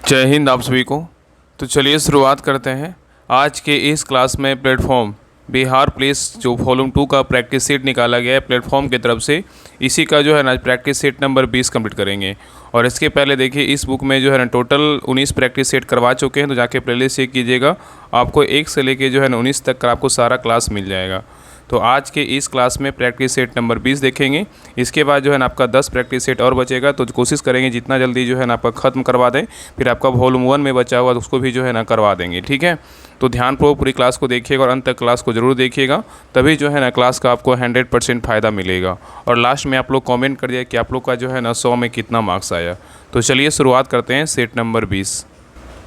जय हिंद आप सभी को। तो चलिए शुरुआत करते हैं। आज के इस क्लास में प्लेटफॉर्म बिहार पुलिस जो वॉल्यूम 2 का प्रैक्टिस सेट निकाला गया है प्लेटफॉर्म की तरफ से, इसी का जो है ना प्रैक्टिस सेट नंबर 20 कंप्लीट करेंगे। और इसके पहले देखिए इस बुक में जो है ना टोटल 19 प्रैक्टिस सेट करवा चुके हैं, तो जाके प्लेलिस्ट चेक कीजिएगा। आपको 1 से लेके जो है ना 19 तक का आपको सारा क्लास मिल जाएगा। तो आज के इस क्लास में प्रैक्टिस सेट नंबर 20 देखेंगे। इसके बाद जो है ना आपका 10 प्रैक्टिस सेट और बचेगा, तो कोशिश करेंगे जितना जल्दी जो है ना आपका ख़त्म करवा दें। फिर आपका वॉल्यूम 1 में बचा हुआ तो उसको भी जो है ना करवा देंगे, ठीक है। तो ध्यानपूर्वक पूरी क्लास को देखिएगा और अंत तक क्लास को ज़रूर देखिएगा, तभी जो है ना क्लास का आपको 100% फ़ायदा मिलेगा। और लास्ट में आप लोग कॉमेंट कर दिया कि आप लोग का जो है ना 100 में कितना मार्क्स आया। तो चलिए शुरुआत करते हैं सेट नंबर 20।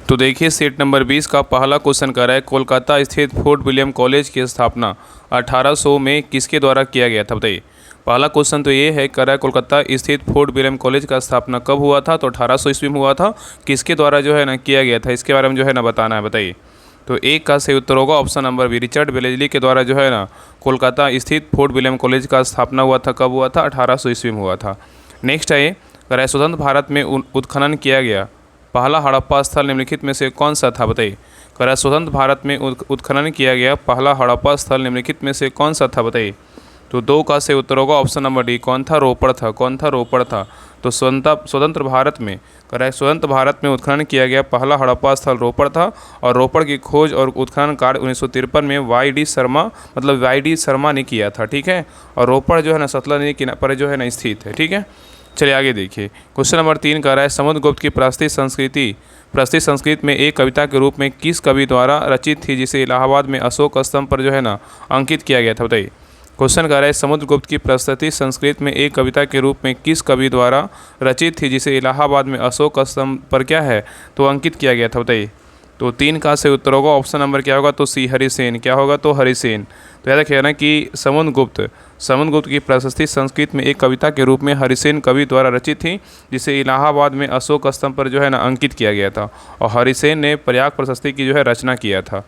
तो देखिए सेट नंबर 20 का पहला क्वेश्चन कर रहा है, कोलकाता स्थित फोर्ट विलियम कॉलेज की स्थापना 1800 में किसके द्वारा किया गया था, बताइए। पहला क्वेश्चन तो ये है, कर रहा है कोलकाता स्थित फोर्ट विलियम कॉलेज का स्थापना कब हुआ था, तो 1800 ईस्वी में हुआ था। किसके द्वारा जो है ना किया गया था, इसके बारे में जो है ना बताना है, बताइए। तो एक का सही उत्तर होगा ऑप्शन नंबर बी, रिचर्ड बेलेजली के द्वारा जो है ना कोलकाता स्थित फोर्ट विलियम कॉलेज का स्थापना हुआ था। कब हुआ था, 1800 ईस्वी में हुआ था। नेक्स्ट है, कर रहा है स्वतंत्र भारत में उत्खनन किया गया पहला हड़प्पा स्थल निम्नलिखित में से कौन सा था, बताइए। कर रहा है स्वतंत्र भारत में उत्खनन किया गया पहला हड़प्पा स्थल निम्नलिखित में से कौन सा था, बताइए। तो 2 का सही उत्तर होगा ऑप्शन नंबर डी, कौन था, रोपड़ था। कौन था, रोपड़ था। तो स्वतंत्र भारत में कर रहा है स्वतंत्र भारत में उत्खनन किया गया पहला हड़प्पा स्थल रोपड़ था। और रोपड़ की खोज और उत्खनन कार्य 1953 में वाई.डी. शर्मा मतलब वाई.डी. शर्मा ने किया था, ठीक है। और रोपड़ जो है ना सतलज नदी किनारे पर जो है ना स्थित है, ठीक है। चलिए आगे देखिए, क्वेश्चन नंबर 3 का रहा है, समुद्रगुप्त की प्रस्तुति संस्कृत में एक कविता के रूप में किस कवि द्वारा रचित थी, जिसे इलाहाबाद में अशोक स्तंभ पर जो है ना अंकित किया गया था, बताइए। क्वेश्चन का रहा है, समुद्रगुप्त की प्रस्तुति संस्कृत में एक कविता के रूप में किस कवि द्वारा रचित थी, जिसे इलाहाबाद में अशोक स्तंभ पर क्या है तो अंकित किया गया था, बताइए। तो 3 का सही उत्तर होगा ऑप्शन नंबर क्या होगा, तो सी, हरिसेन। क्या होगा, तो हरिसेन। तो याद रखिएगा ना कि समुद्रगुप्त की प्रशस्ति संस्कृत में एक कविता के रूप में हरिसेन कवि द्वारा रचित थी, जिसे इलाहाबाद में अशोक स्तंभ पर जो है ना अंकित किया गया था। और हरिसेन ने प्रयाग प्रशस्ति की जो है रचना किया था।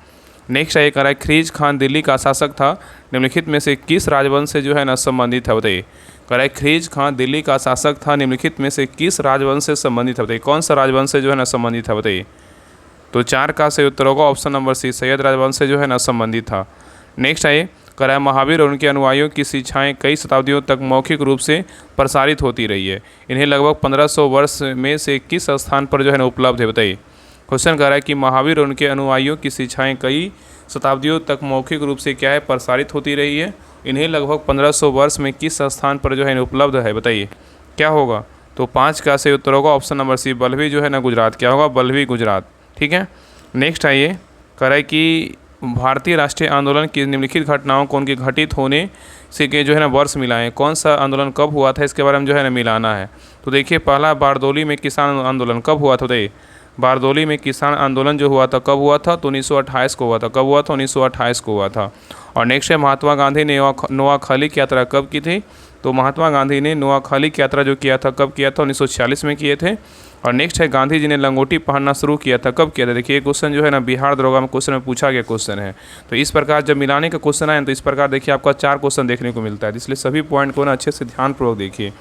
नेक्स्ट है, कह रहा है, खरीज खान दिल्ली का शासक था, निम्नलिखित में से किस राजवंश से जो है ना संबंधित है, बताइए। कह रहा है, खरीज खान दिल्ली का शासक था, निम्नलिखित में से किस राजवंश से संबंधित है, बताइए। कौन सा राजवंश से जो है ना संबंधित है, बताइए। तो 4 का सही उत्तर होगा ऑप्शन नंबर सी, सैयद राजवंश से जो है ना संबंधित था। नेक्स्ट है, कह रहा है, महावीर और उनके अनुयायियों की शिक्षाएं कई शताब्दियों तक मौखिक रूप से प्रसारित होती रही है। इन्हें लगभग 1500 वर्ष में से किस स्थान पर जो है ना उपलब्ध है, बताइए। क्वेश्चन कह रहा है कि महावीर और उनके अनुयायियों की शिक्षाएं कई शताब्दियों तक मौखिक रूप से क्या है प्रसारित होती रही है। इन्हें लगभग 1500 वर्ष में किस स्थान पर जो है उपलब्ध है, बताइए। क्या होगा, तो 5 का सही उत्तर होगा ऑप्शन नंबर सी, बल्लभी जो है ना गुजरात। क्या होगा, बल्लभी गुजरात, ठीक है। नेक्स्ट आइए, कह रहा है कि भारतीय राष्ट्रीय आंदोलन की निम्नलिखित घटनाओं को उनके घटित होने से के जो है ना वर्ष मिलाएं। कौन सा आंदोलन कब हुआ था, इसके बारे में जो है ना मिलाना है। तो देखिए, पहला बारदोली में किसान आंदोलन कब हुआ था, बताइए। बारदोली में किसान आंदोलन जो हुआ था कब हुआ था, तो 1928 को हुआ था। कब हुआ था, 1928 को हुआ था। और नेक्स्ट है, महात्मा गांधी ने नोआखाली की यात्रा कब की थी, तो महात्मा गांधी ने नोआखाली की यात्रा जो किया था कब किया था, 1946 में किए थे। और नेक्स्ट है, गांधी जी ने लंगोटी पहनना शुरू किया था कब किया था। देखिए, ये क्वेश्चन जो है ना बिहार दरोगा में क्वेश्चन में पूछा गया क्वेश्चन है। तो इस प्रकार जब मिलाने का क्वेश्चन आए तो इस प्रकार देखिए आपका 4 क्वेश्चन देखने को मिलता है, इसलिए सभी पॉइंट को ना अच्छे से ध्यानपूर्वक देखिए।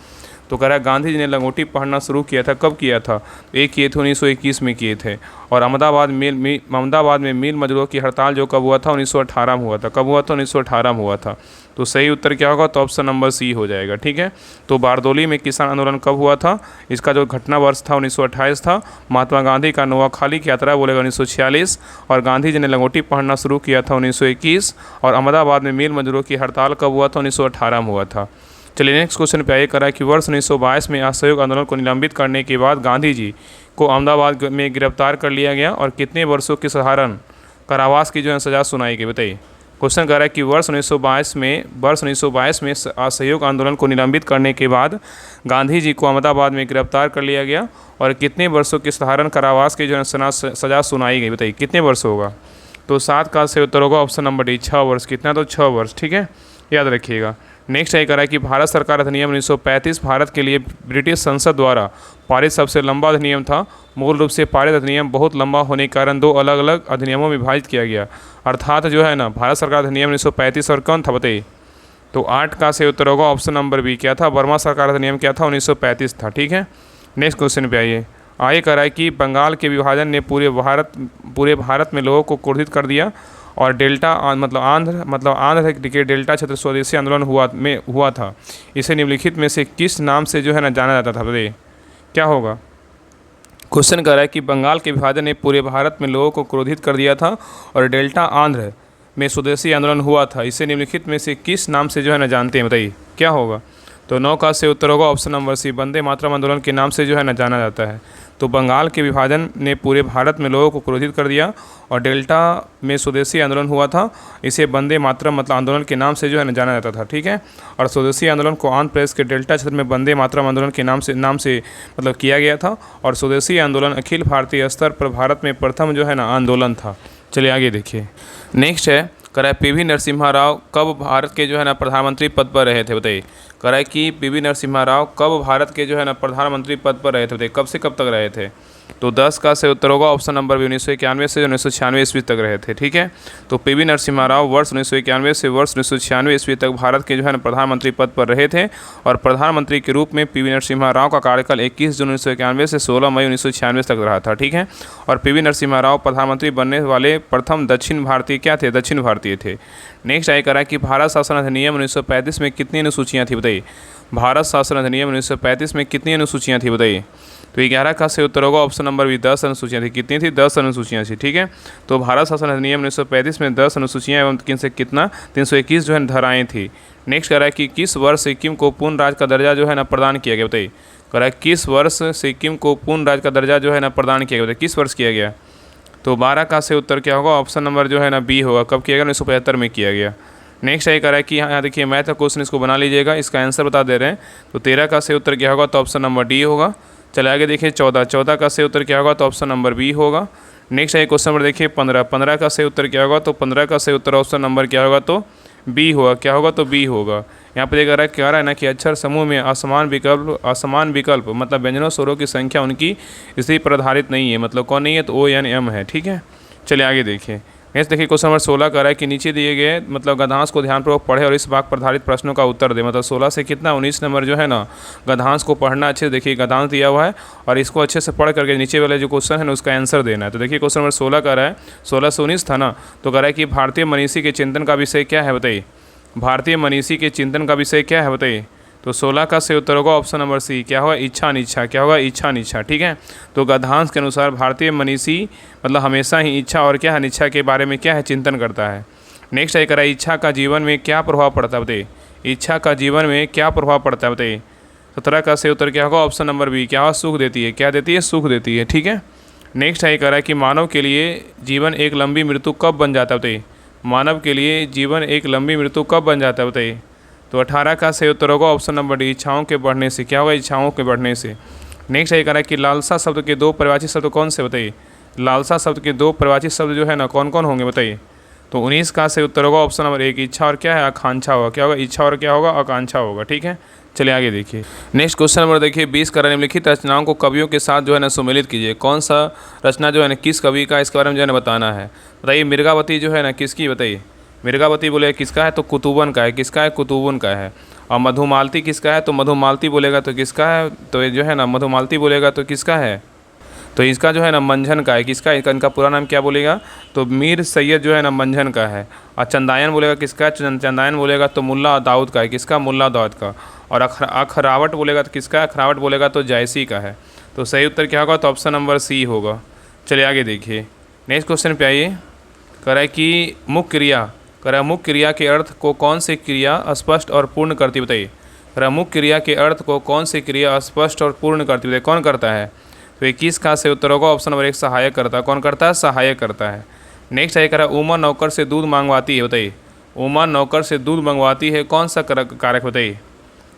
तो कह रहा है, गांधी जी ने लंगोटी पहनना शुरू किया था कब किया था, एक किए थे 1921 में किए थे। और अहमदाबाद में मिल मजदूरों की हड़ताल जो कब हुआ था, 1918 में हुआ था। कब हुआ था, 1918 में हुआ था। तो सही उत्तर क्या होगा, तो ऑप्शन नंबर सी हो जाएगा, ठीक है। तो बारदोली में किसान आंदोलन कब हुआ था, इसका जो घटना वर्ष था 1928 था। महात्मा गांधी का नोआखाली की यात्रा बोलेगा 1946। और गांधी जी ने लंगोटी पहनना शुरू किया था 1921। और अहमदाबाद में मिल मजदूरों की हड़ताल कब हुआ था, 1918 में हुआ था। चलिए नेक्स्ट क्वेश्चन पे आइए, करा कि वर्ष 1922 में असहयोग आंदोलन को निलंबित करने के बाद गांधी जी को अहमदाबाद में गिरफ्तार कर लिया गया और कितने वर्षों की साधारण कारावास की जो है सज़ा सुनाई गई, बताइए। क्वेश्चन कर रहा है कि वर्ष 1922 में असहयोग आंदोलन को निलंबित करने के बाद गांधी जी को अहमदाबाद में गिरफ्तार कर लिया गया और कितने वर्षों की साधारण कारावास की जो है सज़ा सुनाई गई, बताइए। कितने वर्ष होगा, तो 7 का सही उत्तर होगा ऑप्शन नंबर डी, 6 वर्ष। कितना, तो 6 वर्ष, ठीक है, याद रखिएगा। नेक्स्ट है, कह रहा है कि भारत सरकार अधिनियम 1935 भारत के लिए ब्रिटिश संसद द्वारा पारित सबसे लंबा अधिनियम था। मूल रूप से पारित अधिनियम बहुत लंबा होने के कारण 2 अलग अलग अधिनियमों में विभाजित किया गया, अर्थात जो है ना भारत सरकार अधिनियम 1935 और कौन था, बताइए। तो 8 का सही उत्तर होगा ऑप्शन नंबर बी, क्या था, वर्मा सरकार अधिनियम क्या था, 1935 था, ठीक है। नेक्स्ट क्वेश्चन पे आइए, आगे कह रहा है कि बंगाल के विभाजन ने पूरे भारत में लोगों को क्रोधित कर दिया और मतलब आंध्र के डेल्टा क्षेत्र स्वदेशी आंदोलन हुआ था। इसे निम्नलिखित में से किस नाम से जो है ना जाना जाता था, बताइए क्या होगा। क्वेश्चन कर रहा है कि बंगाल के विभाजन ने पूरे भारत में लोगों को क्रोधित कर दिया था और डेल्टा आंध्र में स्वदेशी आंदोलन हुआ था। इसे निम्नलिखित में से किस नाम से जो है ना जानते हैं, बताइए क्या होगा। तो 9 का से उत्तर होगा option number C, Vande Mataram आंदोलन के नाम से जो है ना जाना जाता है। तो बंगाल के विभाजन ने पूरे भारत में लोगों को क्रोधित कर दिया और डेल्टा में स्वदेशी आंदोलन हुआ था। इसे वंदे मातरम मतलब आंदोलन के नाम से जो है ना जाना जाता था, ठीक है। और स्वदेशी आंदोलन को आंध्र प्रदेश के डेल्टा क्षेत्र में वंदे मातरम आंदोलन के नाम से मतलब किया गया था। और स्वदेशी आंदोलन अखिल भारतीय स्तर पर भारत में प्रथम जो है ना आंदोलन था। चलिए आगे देखिए। नेक्स्ट है कह पीवी नरसिम्हा राव कब भारत के जो है ना प्रधानमंत्री पद पर रहे थे, बताइए। कह रहा है कि पीवी नरसिम्हा राव कब भारत के जो है ना प्रधानमंत्री पद पर रहे थे, बताइए कब से कब तक रहे थे। तो 10 का से उत्तर होगा ऑप्शन नंबर बी, 1991 से 1996 ईस्वी तक रहे थे, ठीक है। तो पीवी नरसिम्हा राव वर्ष 1991 से वर्ष 1996 ईस्वी तक भारत के जो है ना प्रधानमंत्री पद पर रहे थे। और प्रधानमंत्री के रूप में पीवी नरसिम्हा राव का कार्यकाल 21 जून 1991 से 16 मई 1996 तक रहा था, ठीक है। और पीवी नरसिम्हा राव प्रधानमंत्री बनने वाले प्रथम दक्षिण भारतीय क्या थे, दक्षिण भारतीय थे। नेक्स्ट आगे करा कि भारत शासन अधिनियम 1935 में कितनी अनुसूचियाँ थी, बताइए। भारत शासन अधिनियम 1935 में कितनी अनुसूचियाँ थी, बताइए। तो 11 का से उत्तर होगा ऑप्शन नंबर बी, 10 अनुसूचियाँ थी। कितनी थी, 10 अनुसूचियाँ थी, ठीक है। तो भारत शासन अधिनियम 1935 में 10 अनुसूचियाँ एवं किन से कितना 321 जो है धाराएँ थी। नेक्स्ट कह रहा है कि किस वर्ष सिक्किम को पूर्ण राज्य का दर्जा जो है ना प्रदान किया गया, बताइए। कह रहा है किस वर्ष सिक्किम को पूर्ण राज्य का दर्जा जो है ना प्रदान किया गया, बताइए किस वर्ष किया गया। तो 12 का से उत्तर क्या होगा, ऑप्शन नंबर जो है ना बी होगा। कब किया गया, 1975 में किया गया। नेक्स्ट ये कह रहा है कि यहाँ देखिए मैथ का क्वेश्चन, इसको बना लीजिएगा, इसका आंसर बता दे रहे हैं। तो 13 का से उत्तर क्या होगा, तो ऑप्शन नंबर डी होगा। चले आगे देखिए 14 का से उत्तर क्या होगा, तो ऑप्शन नंबर बी होगा। नेक्स्ट है क्वेश्चन नंबर देखिए 15 का से उत्तर क्या होगा, तो 15 का से उत्तर ऑप्शन नंबर क्या होगा, तो बी होगा। क्या होगा, तो बी होगा। यहाँ पर कह रहा है ना कि अक्षर समूह में असमान विकल्प मतलब व्यंजनों स्वरों की संख्या उनकी स्थिति पर आधारित नहीं है, मतलब कौन नहीं है, तो ओ एन एम है, ठीक है। चलिए आगे देखिए। नेक्स्ट देखिए क्वेश्चन नंबर 16 कह रहा है कि नीचे दिए गए मतलब गद्यांश को ध्यानपूर्वक पढ़े और इस भाग पर आधारित प्रश्नों का उत्तर दे। मतलब 16 से कितना 19 नंबर जो है ना गद्यांश को पढ़ना अच्छे से, देखिए गद्यांश दिया हुआ है और इसको अच्छे से पढ़ करके नीचे वाले जो क्वेश्चन है ना उसका आंसर देना है। तो देखिए क्वेश्चन नंबर 16 कह रहा है, 16 से 19 था ना, तो कह रहा है कि भारतीय मनीषी के चिंतन का विषय क्या है, बताइए। भारतीय मनीषी के चिंतन का विषय क्या है, बताइए। तो 16 का से उत्तर होगा ऑप्शन नंबर सी, क्या होगा, इच्छा अनिच्छा। क्या होगा, इच्छा अनिच्छा, ठीक है। तो गद्यांश के अनुसार भारतीय मनीषी मतलब हमेशा ही इच्छा और क्या अनिच्छा के बारे में क्या है, चिंतन करता है। नेक्स्ट है कह रहा है इच्छा का जीवन में क्या प्रभाव पड़ता है, बताइए। इच्छा का जीवन में क्या प्रभाव पड़ता है, बताइए। 17 का से उत्तर क्या होगा, ऑप्शन नंबर बी, क्या होगा, सुख देती है। क्या देती है, सुख देती है, ठीक है। नेक्स्ट है कह रहा है कि मानव के लिए जीवन एक लंबी मृत्यु कब बन जाता है, बताइए। मानव के लिए जीवन एक लंबी मृत्यु कब बन जाता है, बताइए। तो 18 का सही उत्तर होगा ऑप्शन नंबर डी, इच्छाओं के बढ़ने से। क्या होगा, इच्छाओं के बढ़ने से। नेक्स्ट ये कह रहा है कि लालसा शब्द के दो परिभाषित शब्द कौन से, बताइए। लालसा शब्द के दो परिभाषित शब्द जो है ना कौन कौन होंगे, बताइए। तो 19 का सही उत्तर होगा ऑप्शन नंबर एक, इच्छा और क्या है, आकांक्षा होगा। क्या होगा, इच्छा और क्या होगा, आकांक्षा होगा, ठीक है। चलिए आगे देखिए। नेक्स्ट क्वेश्चन नंबर देखिए 20 करा निम्नलिखित रचनाओं को कवियों के साथ जो है ना सुमेलित कीजिए। कौन सा रचना जो है ना किस कवि का, इसके बारे में जो है ना बताना है। बताइए मिर्गावती जो है ना किसकी, बताइए। मिर्गावती बोले किसका है, तो कुतुबन का है। किसका है, कुतुबन का है। और मधुमालती किसका है, तो मधुमालती बोलेगा तो किसका है, तो ये जो है ना मधुमालती बोलेगा तो किसका है, तो इसका जो है ना मंझन का है। किसका, इनका पूरा नाम क्या बोलेगा, तो मीर सैयद जो है ना मंझन का है। और चंदायन बोलेगा किसका, चंदायन बोलेगा तो मुल्ला दाऊद का है। किसका, मुल्ला दाऊद का। और अखरावट बोलेगा तो किसका, अखरावट बोलेगा तो जायसी का है। तो सही उत्तर क्या होगा, तो ऑप्शन नंबर सी होगा। चलिए आगे देखिए। नेक्स्ट क्वेश्चन पे आइए। कह रहा है कि मुख्य क्रिया, कह रहा है मुख्य क्रिया के अर्थ को कौन सी क्रिया स्पष्ट और पूर्ण करती, बताइए। कह रहा है मुख्य क्रिया के अर्थ को कौन सी क्रिया स्पष्ट और पूर्ण करती, बताइए कौन करता है। तो 21 का से उत्तर होगा ऑप्शन नंबर एक, सहायक करता है। कौन करता है, सहायक करता है। नेक्स्ट है कह रहा है उमा नौकर से दूध मंगवाती है, बताइए। उमा नौकर से दूध मंगवाती है, कौन सा कारक, बताइए।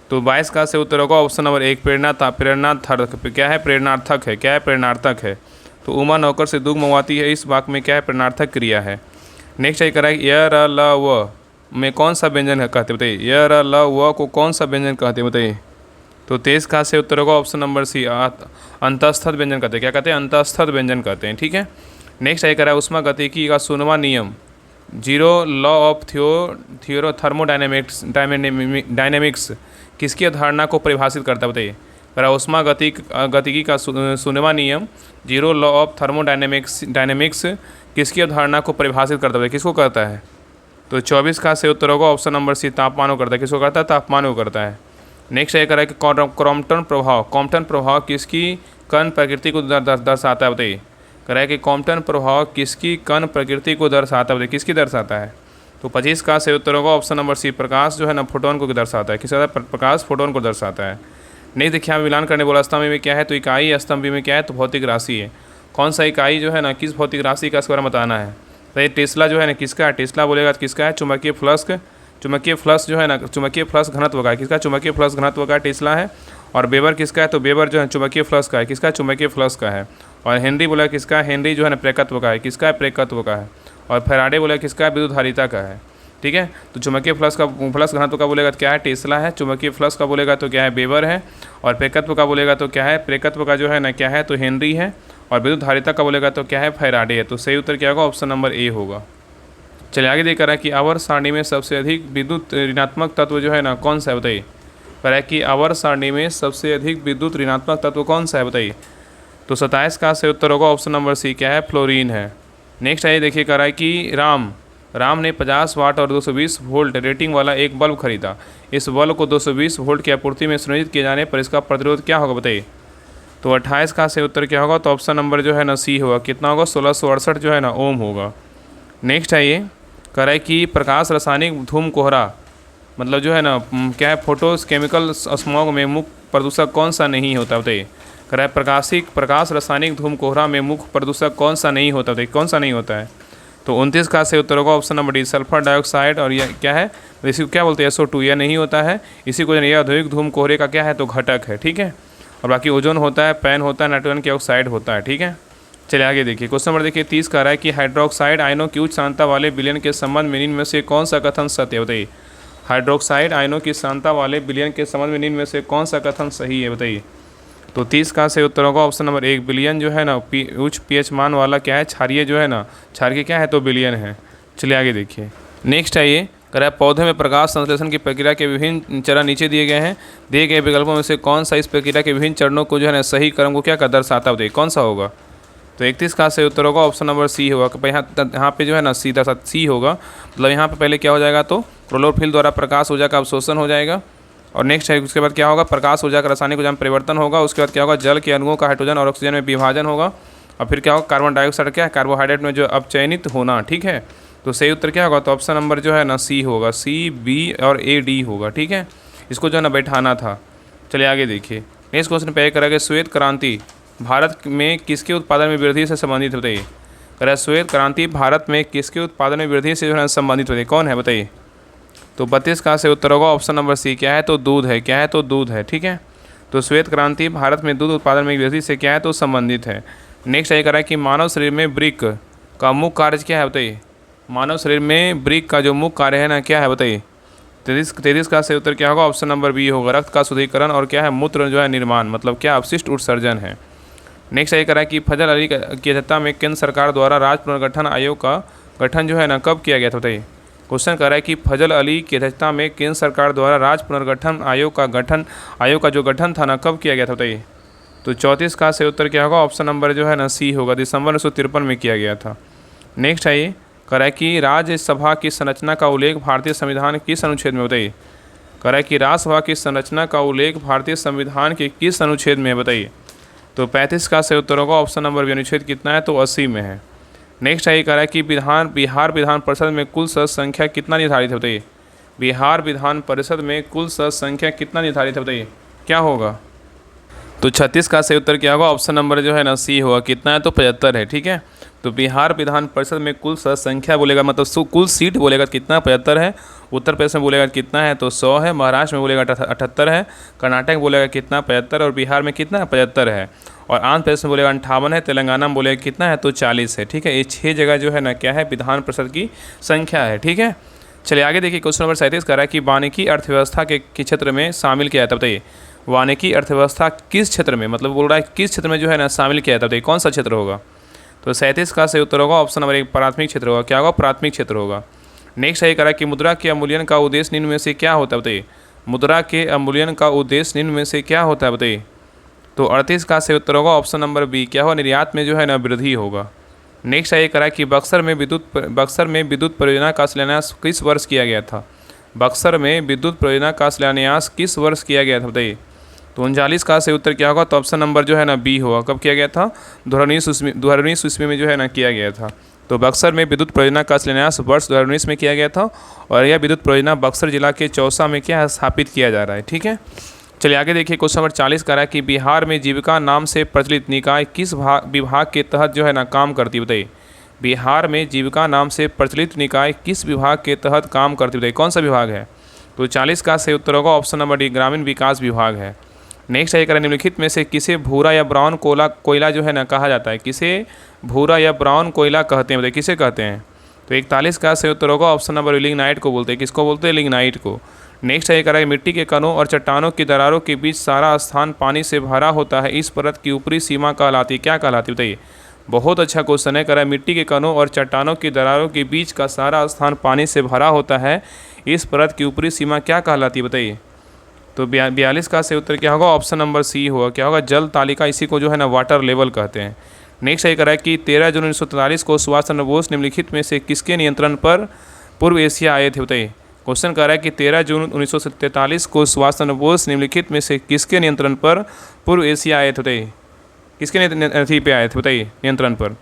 तो 22 का से उत्तर होगा ऑप्शन नंबर एक, प्रेरणार्थक। क्या है, प्रेरणार्थक है। क्या है, प्रेरणार्थक है। तो उमा नौकर से दूध मंगवाती है, इस वाक्य में क्या है, प्रेरणार्थक क्रिया है। नेक्स्ट है कह रहा है य र ल व में कौन सा व्यंजन कहते, बताइए। य र ल व को कौन सा व्यंजन कहते, बताइए। तो 23 का से उत्तर होगा ऑप्शन नंबर सी, अंतःस्थ व्यंजन कहते हैं। क्या कहते हैं, अंतःस्थ व्यंजन कहते हैं, ठीक है। नेक्स्ट है कह रहा है उष्मागतिकी का 16वां नियम, जीरो लॉ ऑफ थर्मोडायनेमिक्स किसकी अवधारणा को परिभाषित करता है, बताइए। करा उष्मा गतिकी का शून्यवां नियम, जीरो लॉ ऑफ डायनेमिक्स किसकी अवधारणा को परिभाषित करता है, किसको करता है? तो 24 का से उत्तर होगा ऑप्शन नंबर सी, तापमान को करता है। किसको करता है? तापमान को करता है। नेक्स्ट ये करा कि कॉम्पटन प्रभाव किसकी कण प्रकृति को दर्शाता है, बताइए। करा कि कॉम्पटन प्रभाव किसकी कण प्रकृति को दर्शाता है, बताइए किसकी दर्शाता है? तो 25 का से उत्तर होगा ऑप्शन नंबर सी, प्रकाश जो है ना फोटोन को दर्शाता है। किसका? प्रकाश फोटोन को दर्शाता है। नहीं देखिए यहाँ मिलान करने बोला, स्तंभ में क्या है? तो इकाई, स्तंभ में क्या है? तो भौतिक राशि है। कौन सा इकाई जो है ना किस भौतिक राशि का, इसके बारे में बताना है। तो ये टेस्ला जो है ना किसका है? टेस्ला बोलेगा तो किसका है? चुंबकीय फ्लक्स जो है ना, चुंबकीय फ्लक्स घनत्व का है। किसका? चुंबकीय फ्लक्स घनत्व का टेस्ला है। और बेबर किसका है? तो बेबर जो है चुंबकीय फ्लक्स का है। किसका? चुंबकीय फ्लक्स का है। और हेनरी बोला किसका? हेनरी जो है ना प्रेरकत्व का है। किसका है? प्रेरकत्व का है। और फैराडे बोला किसका है? विद्युत धारिता का है। ठीक है, तो चुंबकीय फ्लक्स घनत्व का बोलेगा तो क्या है? टेस्ला है। चुंबकीय फ्लक्स का बोलेगा तो क्या है? बेबर है। और प्रेरकत्व का बोलेगा तो क्या है? प्रेरकत्व का जो है ना क्या है? तो हेनरी है। और विद्युत धारिता का बोलेगा तो क्या है? फैराडे है। तो सही उत्तर क्या होगा? ऑप्शन नंबर ए होगा। चलिए आगे देख रहा है कि आवर्त सारणी में सबसे अधिक विद्युत ऋणात्मक तत्व जो है ना कौन सा है, बताइए। कह रहा है कि आवर्त सारणी में सबसे अधिक विद्युत ऋणात्मक तत्व कौन सा है, बताइए। तो 27 का से उत्तर होगा ऑप्शन नंबर सी, क्या है? फ्लोरीन है। नेक्स्ट आइए देखिए, कह रहा है कि राम ने 50 वाट और 220 वोल्ट रेटिंग वाला एक बल्ब खरीदा। इस बल्ब को 220 वोल्ट की आपूर्ति में संयोजित किए जाने पर इसका प्रतिरोध क्या होगा, बताइए। तो 28 का से उत्तर क्या होगा? तो ऑप्शन नंबर जो है ना सी होगा। कितना होगा? 1668 जो है ना ओम होगा। नेक्स्ट आइए, कह रहा है कि प्रकाश रासायनिक धूम कोहरा मतलब जो है ना क्या है? फोटोस केमिकल स्मॉग में मुख्य प्रदूषक कौन सा नहीं होता, बताइए। कह रहा है प्रकाश रासायनिक धूम कोहरा में मुख्य प्रदूषक कौन सा नहीं होता, बताइए कौन सा नहीं होता है। तो 29 का से उत्तर होगा option number D, sulphur dioxide. और यह क्या है? इसी को क्या बोलते हैं? SO2। यह नहीं होता है। इसी को यह औद्योगिक धूम कोहरे का क्या है? तो घटक है। ठीक है, और बाकी ओजोन होता है, पैन होता है, नाइट्रोजन की ऑक्साइड होता है। ठीक है, चलिए आगे देखिए। क्वेश्चन नंबर देखिए 30 का रहा है कि हाइड्रोक्साइड आयनों की उच्च सांद्रता वाले विलयन के संबंध में निम्न में से कौन सा कथन सत्य है, बताइए। हाइड्रोक्साइड आयनों की सांद्रता वाले विलयन के संबंध में निम्न में से कौन सा कथन सही है, बताइए। तो 30 का से उत्तर होगा ऑप्शन नंबर 1, विलयन जो है ना उच्च pH मान वाला क्या है? क्षारीय जो है ना, क्षारीय क्या है? तो विलयन है। चलिए आगे देखिए। नेक्स्ट आइए, कह रहा है पौधे में प्रकाश संश्लेषण की प्रक्रिया के विभिन्न चरण नीचे दिए गए हैं। दिए गए विकल्पों में से कौन सा इस प्रक्रिया के विभिन्न चरणों को जो है ना सही क्रम को क्या कर दर्शाता है, कौन सा होगा। तो 31 का से उत्तर होगा ऑप्शन नंबर सी होगा। कि यहाँ पे जो है ना सीधा सा सी होगा। मतलब यहाँ पे पहले क्या हो जाएगा? तो क्लोरोफिल द्वारा प्रकाश ऊर्जा का अवशोषण हो जाएगा। और नेक्स्ट है उसके बाद क्या होगा? प्रकाश ऊर्जा का रासायनिक ऊर्जा में परिवर्तन होगा। उसके बाद क्या होगा? जल के अणुओं का हाइड्रोजन और ऑक्सीजन में विभाजन होगा। और फिर क्या होगा? कार्बन डाइऑक्साइड क्या है? कार्बोहाइड्रेट में जो अपचयनित होना। ठीक है, तो सही उत्तर क्या होगा? तो ऑप्शन नंबर जो है ना सी होगा। सी, बी और ए, डी होगा। ठीक है, इसको जो है ना बैठाना था। चलिए आगे देखिए। नेक्स्ट क्वेश्चन पे करेंगे, श्वेत क्रांति भारत में किसके उत्पादन में वृद्धि से संबंधित होती है। कह रहा है श्वेत क्रांति भारत में किसके उत्पादन में वृद्धि से जो है संबंधित होती है, कौन है, बताइए। तो 32 का से उत्तर होगा ऑप्शन नंबर सी, क्या है? तो दूध है। क्या है? तो दूध है। ठीक है, तो श्वेत क्रांति भारत में दूध उत्पादन में वृद्धि से क्या है? तो संबंधित है। नेक्स्ट ये कह रहा है कि मानव शरीर में ब्रिक का मुख्य कार्य क्या है, बताइए। मानव शरीर में ब्रिक का जो मुख्य कार्य है ना क्या है, बताइए। 33 का से उत्तर क्या होगा? ऑप्शन नंबर बी होगा, रक्त का शुद्धिकरण और क्या है? मूत्र जो है निर्माण, मतलब क्या? अपशिष्ट उत्सर्जन है। नेक्स्ट ये कह रहा है कि फजल अली की अध्यक्षता में केंद्र सरकार द्वारा राज्य पुनर्गठन आयोग का गठन जो है ना कब किया गया था, बताइए। क्वेश्चन कर रहा है कि फजल अली की अध्यक्षता में केंद्र सरकार द्वारा राज्य पुनर्गठन आयोग का जो गठन था ना कब किया गया था, बताइए। तो 34 का से उत्तर क्या होगा? ऑप्शन नंबर जो है ना सी होगा, दिसंबर 1953 में किया गया था। नेक्स्ट आइए, कह रहा है कि राज्यसभा की संरचना का उल्लेख भारतीय संविधान किस अनुच्छेद में, बताइए। कह रहा है कि राज्यसभा की संरचना का उल्लेख भारतीय संविधान के किस अनुच्छेद में है, बताइए। तो 35 का से उत्तर होगा ऑप्शन नंबर बी, अनुच्छेद कितना है? तो 80 में है। नेक्स्ट आइए, कह रहा है कि बिहार विधान परिषद में कुल सदस्य संख्या कितना निर्धारित है, बताइए। बिहार विधान परिषद में कुल सदस्य संख्या कितना निर्धारित है, बताइए, क्या होगा। तो 36 का से उत्तर क्या होगा? ऑप्शन नंबर जो है ना सी होगा। कितना है? तो 75 है। ठीक है, तो बिहार विधान परिषद में कुल सदस्य संख्या बोलेगा, मतलब कुल सीट बोलेगा कितना? 75 है। उत्तर प्रदेश में बोलेगा कितना है? तो 100 है। महाराष्ट्र में बोलेगा 78 है। कर्नाटक बोलेगा कितना? 75। और बिहार में कितना है? 75 है। और आंध्र प्रदेश में बोलेगा 58 है। तेलंगाना में बोलेगा कितना है? तो 40 है। ठीक है, ये 6 जगह जो है ना क्या है? विधान परिषद की संख्या है। ठीक है, चलिए आगे देखिए। क्वेश्चन नंबर 37 कह रहा है कि वानिकी अर्थव्यवस्था के क्षेत्र में शामिल किया जाता है, बताइए। वानिकी अर्थव्यवस्था किस क्षेत्र में, मतलब बोल रहा है किस क्षेत्र में जो है ना शामिल किया जाता है, बताइए कौन सा क्षेत्र होगा। तो 37 का से उत्तर होगा ऑप्शन नंबर 1, प्राथमिक क्षेत्र होगा। क्या होगा? प्राथमिक क्षेत्र होगा। नेक्स्ट है कह रहा है कि मुद्रा के अवमूल्यन का उद्देश्य निम्न में से क्या होता है, बताइए। मुद्रा के अवमूल्यन का उद्देश्य निम्न में से क्या होता है, बताइए। तो 38 का सही उत्तर होगा ऑप्शन नंबर बी, क्या होगा, निर्यात में जो है ना वृद्धि होगा। नेक्स्ट है ये करा कि बक्सर में विद्युत परियोजना का शिलान्यास किस वर्ष किया गया था। बक्सर में विद्युत परियोजना का शिलान्यास किस वर्ष किया गया था बताइए। तो 39 का सही उत्तर क्या होगा, तो ऑप्शन नंबर जो है ना बी होगा। कब किया गया था, 2019 ईस्वी में जो है ना किया गया था। तो बक्सर में विद्युत परियोजना का शिलान्यास वर्ष 2019 में किया गया था और यह विद्युत परियोजना बक्सर जिला के चौसा में क्या है, स्थापित किया जा रहा है। ठीक है, चलिए आगे देखिए। क्वेश्चन नंबर 40 का रहा है कि बिहार में जीविका नाम से प्रचलित निकाय किस विभाग के तहत जो है ना काम करती है बताइए। बिहार में जीविका नाम से प्रचलित निकाय किस विभाग के तहत काम करती है बताइए, कौन सा विभाग है। तो 40 का सही उत्तर होगा ऑप्शन नंबर डी, ग्रामीण विकास विभाग है। नेक्स्ट है करें, निम्नलिखित में से किसे भूरा या ब्राउन कोयला जो है ना कहा जाता है। किसे भूरा या ब्राउन कोयला कहते हैं बताइए, किसे कहते हैं। तो 41 का सही उत्तर होगा ऑप्शन नंबर लिग्नाइट को बोलते हैं। किसको बोलते हैं, लिग्नाइट को। नेक्स्ट है करें, मिट्टी के कणों और चट्टानों की दरारों के बीच सारा स्थान पानी से भरा होता है, इस परत की ऊपरी सीमा कहलाती है, क्या कहलाती है बताइए। बहुत अच्छा क्वेश्चन है। करा मिट्टी के कणों और चट्टानों की दरारों के बीच का सारा स्थान पानी से भरा होता है, इस परत की ऊपरी सीमा क्या कहलाती है बताइए। तो 42 का सही उत्तर क्या होगा, ऑप्शन नंबर सी होगा, क्या होगा, जल तालिका। इसी को जो है ना वाटर लेवल कहते हैं। नेक्स्ट ये करा कि 13 जून 1943 को सुभाष चंद्र बोस निम्नलिखित में से किसके नियंत्रण पर पूर्व एशिया आए थे बताइए। क्वेश्चन कह रहा है कि 13 जून 1943 को सुभाष चंद्र बोस निम्नलिखित में से किसके नियंत्रण पर पूर्व एशिया आए थे बताइए। किसके अथी पे आए थे बताइए, नियंत्रण पर।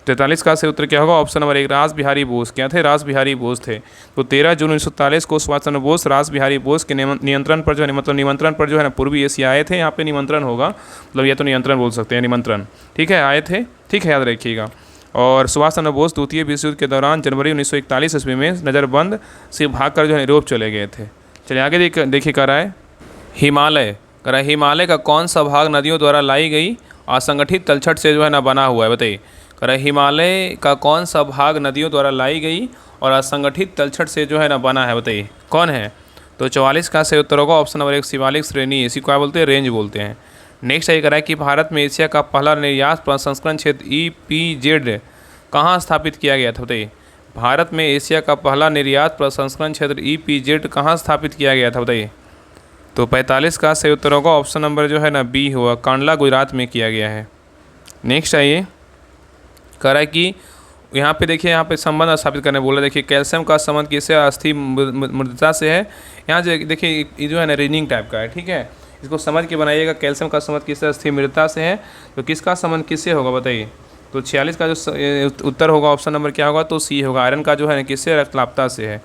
43 का सही उत्तर क्या होगा, ऑप्शन नंबर 1, रास बिहारी बोस। क्या थे, रास बिहारी बोस थे। तो 13 जून 1943 को सुभाष चंद्र बोस रास बिहारी बोस के नियंत्रण पर जो है, मतलब निमंत्रण पर जो है ना पूर्वी एशिया आए थे। यहाँ पे निमंत्रण होगा, मतलब या तो नियंत्रण बोल सकते हैं, निमंत्रण। ठीक है, आए थे। ठीक है, याद रखिएगा। और सुभाष चंद्र बोस द्वितीय विश्व युद्ध के दौरान जनवरी 1941 ईस्वी में नज़रबंद से भागकर जो है यूरोप चले गए थे। चलिए आगे देखिए कह रहा है हिमालय। कह रहा है हिमालय का कौन सा भाग नदियों द्वारा लाई गई असंगठित तलछट से जो है ना बना हुआ है बताइए। कह रहा है हिमालय का कौन सा भाग नदियों द्वारा लाई गई और असंगठित तलछट से जो है ना बना है बताइए, कौन है। तो 44 का सही उत्तर होगा ऑप्शन नंबर 1, शिवालिक श्रेणी। इसी को क्या बोलते हैं, रेंज बोलते हैं। नेक्स्ट ये कह रहा है कि भारत में एशिया का पहला निर्यात प्रसंस्करण क्षेत्र EPZ कहाँ स्थापित किया गया था बताइए। भारत में एशिया का पहला निर्यात प्रसंस्करण क्षेत्र EPZ कहाँ स्थापित किया गया था बताइए। तो 45 का सही उत्तर होगा ऑप्शन नंबर जो है ना बी होगा, कांडला गुजरात में किया गया है। नेक्स्ट आइए, कह रहा है कि यहाँ पे देखिए, यहाँ पे संबंध स्थापित करने बोला। देखिए कैल्शियम का संबंध किससे, अस्थि मृदता से है। यहाँ जो देखिए ये जो है ना रीजनिंग टाइप का है। ठीक है, इसको समझ के बनाइएगा। कैल्शियम का संबंध किससे, अस्थि मृदता से है। तो किसका संबंध किससे होगा बताइए। तो 46 का जो उत्तर होगा ऑप्शन नंबर क्या होगा, तो सी होगा, आयरन का जो है किससे, रक्तलापता से है।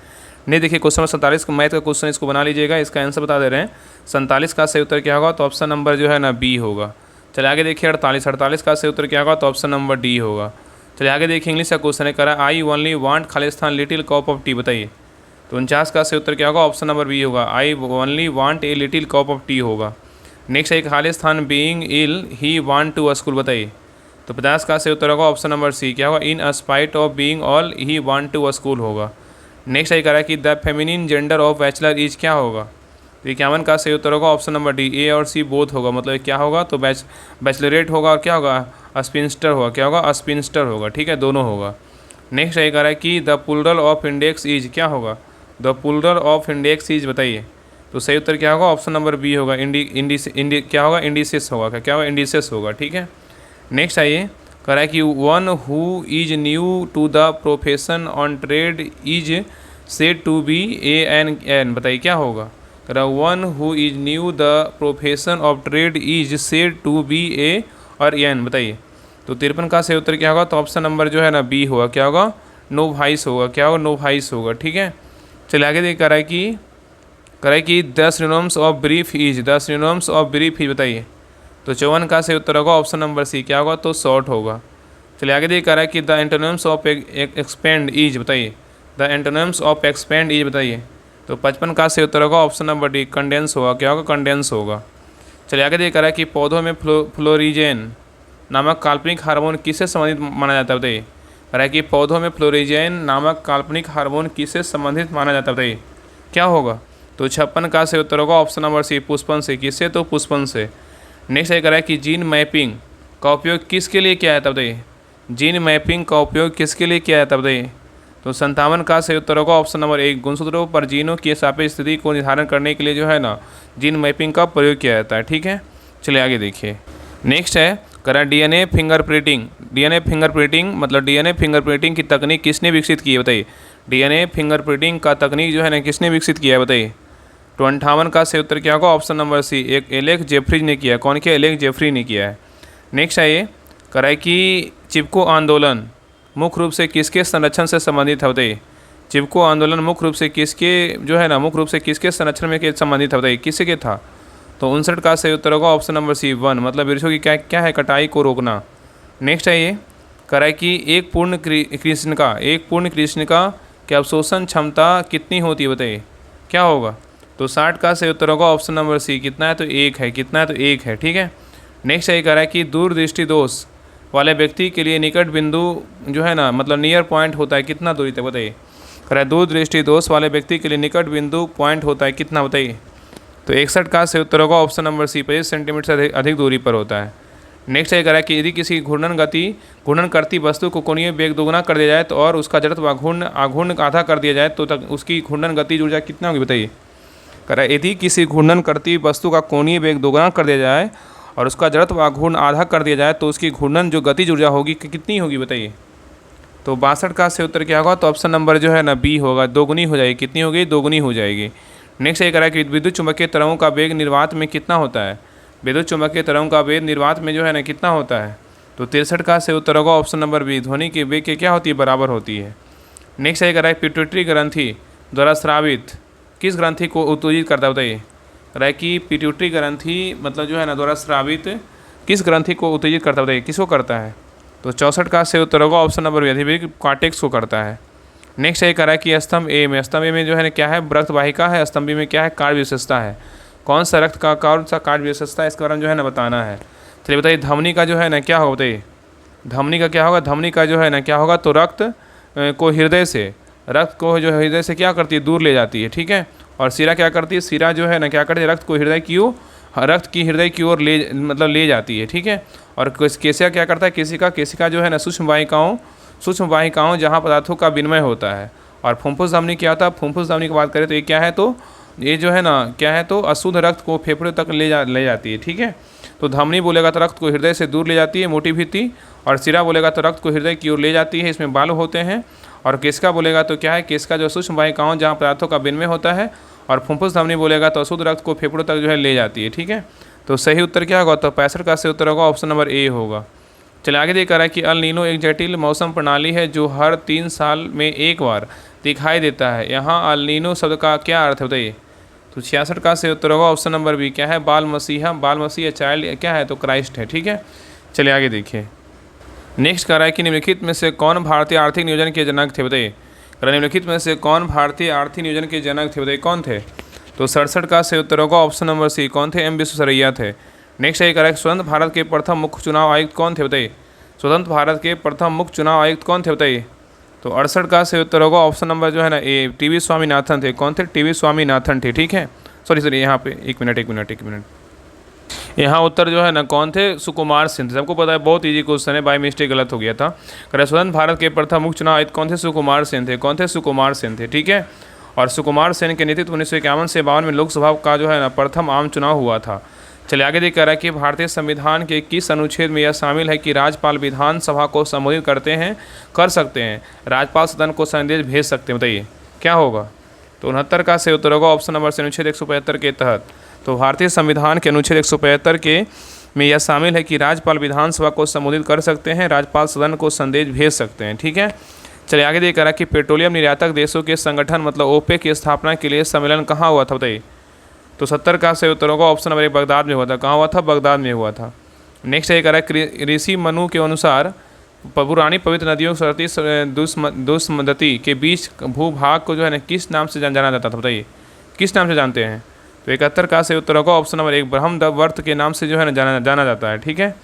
नहीं देखिए क्वेश्चन नंबर 47 का मैथ का क्वेश्चन, इसको बना लीजिएगा। इसका आंसर बता दे रहे हैं। 47 का सही उत्तर क्या होगा, तो ऑप्शन नंबर जो है ना बी होगा। चलिए आगे देखिए 48 का सही उत्तर क्या होगा, तो ऑप्शन नंबर डी होगा। चलिए आगे देखिए इंग्लिश का क्वेश्चन है, करा आई only want Khalistan little cup of T बताइए। तो 49 का सही उत्तर क्या होगा, ऑप्शन नंबर बी होगा, I only want a little cup of tea होगा। नेक्स्ट है खालिस्तान being ill he want to school बताइए। तो 50 का सही उत्तर होगा ऑप्शन नंबर सी, क्या होगा, in spite of being all he want to school होगा। नेक्स्ट है कह रहा है कि the feminine gender of bachelor is क्या होगा। तो 51 का सही उत्तर होगा ऑप्शन नंबर डी, ए और सी बोथ होगा। मतलब क्या होगा, तो बैचलरेट होगा और क्या होगा, स्पिंस्टर होगा। क्या होगा, स्पिंस्टर होगा। ठीक है, दोनों होगा। नेक्स्ट है कह रहा है कि the plural of index is क्या होगा, the plural of index is बताइए। तो सही उत्तर क्या होगा, ऑप्शन नंबर बी होगा, क्या होगा, इंडिसेस होगा। क्या होगा, इंडिसेस होगा। ठीक है, नेक्स्ट आइए, कह रहा है कि one who is new to the profession on trade is said to be an बताइए, क्या होगा। कह रहा है one who is new the profession of trade is said to be a और एन बताइए। तो 53 का सही उत्तर क्या होगा, तो ऑप्शन नंबर जो है ना बी होगा। क्या होगा, नोवाइस होगा। क्या होगा, नोवाइस होगा। ठीक है, चलिए आगे देख, कह रहा है कि 10 synonyms of brief is, 10 synonyms of brief is बताइए। तो 54 का सही उत्तर होगा ऑप्शन नंबर सी, क्या होगा, तो शॉर्ट होगा। चलिए आगे देख, कह रहा है कि the antonyms of expand is बताइए, the antonyms of expand is बताइए। तो 55 का सही उत्तर होगा ऑप्शन नंबर डी, कंडेंस होगा। क्या होगा, कंडेंस होगा। चलिए आगे देख, कह रहा है कि पौधों में फ्लोरिजेन नामक काल्पनिक हार्मोन किससे संबंधित माना जाता है बताइए। कह रहा है कि पौधों में फ्लोरिजेन नामक काल्पनिक हार्मोन किससे संबंधित माना जाता है बताइए, क्या होगा। तो 56 का सही उत्तर होगा ऑप्शन नंबर सी, पुष्पन से। किससे, तो पुष्पन से। नेक्स्ट ये कह रहा है कि जीन मैपिंग का उपयोग किसके लिए किया जाता है बताइए। जीन मैपिंग का उपयोग किसके लिए किया जाता है बताइए। तो 57 का सही उत्तर होगा ऑप्शन नंबर 1, गुणसूत्रों पर जीनों की सापेक्ष स्थिति को निर्धारण करने के लिए जो है ना जीन मैपिंग का प्रयोग किया जाता है। ठीक है, चलिए आगे देखिए। नेक्स्ट है करा डीएनए फिंगरप्रिंटिंग। डीएनए फिंगरप्रिंटिंग मतलब डीएनए फिंगरप्रिंटिंग की तकनीक किसने विकसित की है बताइए। डीएनए फिंगरप्रिंटिंग का तकनीक जो है ना किसने विकसित किया है बताइए। तो 58 का सही उत्तर क्या होगा, ऑप्शन नंबर सी, एक एलेक्स जेफरीज ने किया। कौन किया, एलेक्स जेफरी ने किया है। नेक्स्ट है ये कराए कि चिपको आंदोलन मुख्य रूप से किसके संरक्षण से संबंधित है बताइए। चिपको आंदोलन मुख्य रूप से किसके जो है ना मुख्य रूप से किसके संरक्षण में संबंधित है बताइए, किसके था। तो 59 का सही उत्तर होगा ऑप्शन नंबर सी, वन, मतलब वृक्षों की क्या क्या है, कटाई को रोकना। नेक्स्ट है ये कराए कि एक पूर्ण कृष्णिका की अवशोषण क्षमता कितनी होती है बताइए, क्या होगा। तो 60 का सही उत्तर होगा ऑप्शन नंबर सी, कितना है तो एक है, कितना है तो एक है, ठीक है। नेक्स्ट है कह रहा है कि दूरदृष्टि दोष वाले व्यक्ति के लिए निकट बिंदु जो है ना मतलब नियर पॉइंट होता है कितना दूरी तक बताइए। कह रहा है दूरदृष्टि दोष वाले व्यक्ति के लिए निकट बिंदु पॉइंट होता है कितना बताइए। तो 61 का सही उत्तर होगा ऑप्शन नंबर सी, 25 सेंटीमीटर से अधिक दूरी पर होता है। नेक्स्ट है कह रहा है कि यदि किसी घूर्णन करती वस्तु को कोणीय वेग दोगुना कर दिया जाए तो और उसका जड़त्व आघूर्ण आधा कर दिया जाए तो तक उसकी घूर्णन गति ऊर्जा कितना होगी बताइए। कह रहा है यदि किसी घूर्णन करती वस्तु का कोणीय वेग दोगुना कर दिया जाए और उसका जड़त्व आघूर्ण आधा कर दिया जाए तो उसकी घूर्णन जो गतिज ऊर्जा होगी कितनी होगी बताइए। तो 62 का सही उत्तर क्या होगा, तो ऑप्शन नंबर जो है ना बी होगा, दोगुनी हो जाएगी। कितनी होगी, दोगुनी हो जाएगी। नेक्स्ट ये कह रहा है कि विद्युत चुम्बकीय तरंगों का वेग निर्वात में कितना होता है। विद्युत चुम्बकीय तरंगों का वेग निर्वात में जो है ना कितना होता है। तो 63 का सही उत्तर होगा ऑप्शन नंबर बी, ध्वनि के वेग के क्या होती है, बराबर होती है। नेक्स्ट ये कह रहा है पिट्यूटरी ग्रंथि द्वारा स्रावित किस ग्रंथि को उत्तेजित करता है बताइए। रहा है कि पिट्यूटरी ग्रंथि मतलब जो है ना द्वारा स्रावित किस ग्रंथि को उत्तेजित करता है बताइए, किसको करता है। तो 64 का सही उत्तर होगा ऑप्शन नंबर बी, अधिवेग कॉर्टेक्स को करता है। नेक्स्ट ये कह रहा है कि स्तंभ ए में जो है ना क्या है, रक्त वाहिका है। स्तंभ बी में क्या है, कार्य विशेषता है। कौन सा रक्त का कौन सा कार्य विशेषता है इसके बारे में जो है ना बताना है। चलिए बताइए धमनी का जो है ना क्या होगा बताइए। धमनी का क्या होगा, धमनी का जो है ना क्या होगा, तो रक्त को हृदय से क्या करती है, दूर ले जाती है, ठीक है। और सिरा क्या करती है, सिरा जो है ना क्या करती है, रक्त की हृदय की ओर ले जाती है, ठीक है। और केशिका क्या करता है, केशिका जो है ना सूक्ष्म वाहिकाओं जहाँ पदार्थों का विनिमय होता है। और फुफ्फुस धमनी क्या होता है, फुफ्फुस धमनी की बात करें तो ये क्या है, तो ये जो है ना क्या है, तो अशुद्ध रक्त को फेफड़े तक ले जाती है, ठीक है। तो धमनी बोलेगा तो रक्त को हृदय से दूर ले जाती है, मोटी भित्ति। और सिरा बोलेगा तो रक्त को हृदय की ओर ले जाती है, इसमें बाल होते हैं। और केशिका बोलेगा तो क्या है, केशिका जो सूक्ष्म वाहिकाओं जहाँ पदार्थों का विनिमय होता है। और फुफ्फुस धमनी बोलेगा तो अशुद्ध रक्त को फेफड़ों तक जो है ले जाती है, ठीक है। तो सही उत्तर क्या होगा, तो 65 का सही उत्तर होगा ऑप्शन नंबर ए होगा। चलिए आगे देख रहा है कि अल नीनो एक जटिल मौसम प्रणाली है जो हर 3 साल में एक बार दिखाई देता है। यहाँ अल नीनो शब्द का क्या अर्थ है बताइए। तो 66 का सही उत्तर होगा ऑप्शन नंबर बी, क्या है, बाल मसीहा चाइल्ड क्या है, तो क्राइस्ट है, ठीक है। चलिए आगे देखिए। नेक्स्ट कह रहा है कि निम्नलिखित में से कौन भारतीय आर्थिक नियोजन के जनक थे बताइए। निम्नलिखित में से कौन भारतीय आर्थिक नियोजन के जनक थे बताइए, कौन थे। तो 67 का सही उत्तर होगा ऑप्शन नंबर सी, कौन थे, एम विश्वेश्वरैया थे। नेक्स्ट है करेक्ट, स्वतंत्र भारत के प्रथम मुख्य चुनाव आयुक्त कौन थे बताइए। स्वतंत्र भारत के प्रथम मुख्य चुनाव आयुक्त कौन थे बताइए। तो 68 का सही उत्तर होगा ऑप्शन नंबर जो है ना ए, टीवी स्वामीनाथन थे। कौन थे, टीवी स्वामीनाथन थे, ठीक है। सॉरी यहाँ पे एक मिनट यहाँ उत्तर जो है ना कौन थे, सुकुमार सेन थे। सबको पता है बहुत इजी क्वेश्चन है, बाय मिस्टेक गलत हो गया था। करें स्वतंत्र भारत के प्रथम मुख्य चुनाव आयुक्त कौन थे, सुकुमार सेन थे। कौन थे, सुकुमार सेन थे, ठीक है। और सुकुमार सेन के नेतृत्व 1951 से 52 में लोकसभा का जो है ना प्रथम आम चुनाव हुआ था। चलिए आगे देख रहा है कि भारतीय संविधान के किस अनुच्छेद में यह शामिल है कि राज्यपाल विधानसभा को संबोधित कर सकते हैं, राज्यपाल सदन को संदेश भेज सकते हैं बताइए, क्या होगा। तो 69 का सही उत्तर होगा ऑप्शन नंबर से अनुच्छेद 175 के तहत। तो भारतीय संविधान के अनुच्छेद 175 के में यह शामिल है कि राज्यपाल विधानसभा को संबोधित कर सकते हैं, राज्यपाल सदन को संदेश भेज सकते हैं, ठीक है। चलिए आगे देख रहा है कि पेट्रोलियम निर्यातक देशों के संगठन मतलब ओपेक की स्थापना के लिए सम्मेलन कहाँ हुआ था बताइए। तो 70 का सही उत्तर होगा ऑप्शन नंबर 1, बगदाद में हुआ था। कहाँ हुआ था, बगदाद में हुआ था। नेक्स्ट ये कह रहा है ऋषि मनु के अनुसार पुरानी पवित्र नदियों सरस्वती दुष्मदती के बीच भूभाग को जो है ना किस नाम से जाना जाता था बताइए, किस नाम से जानते हैं। तो 71 का सही उत्तर होगा ऑप्शन नंबर 1, ब्रह्मवर्त के नाम से जो है ना जाना जाता है, ठीक है।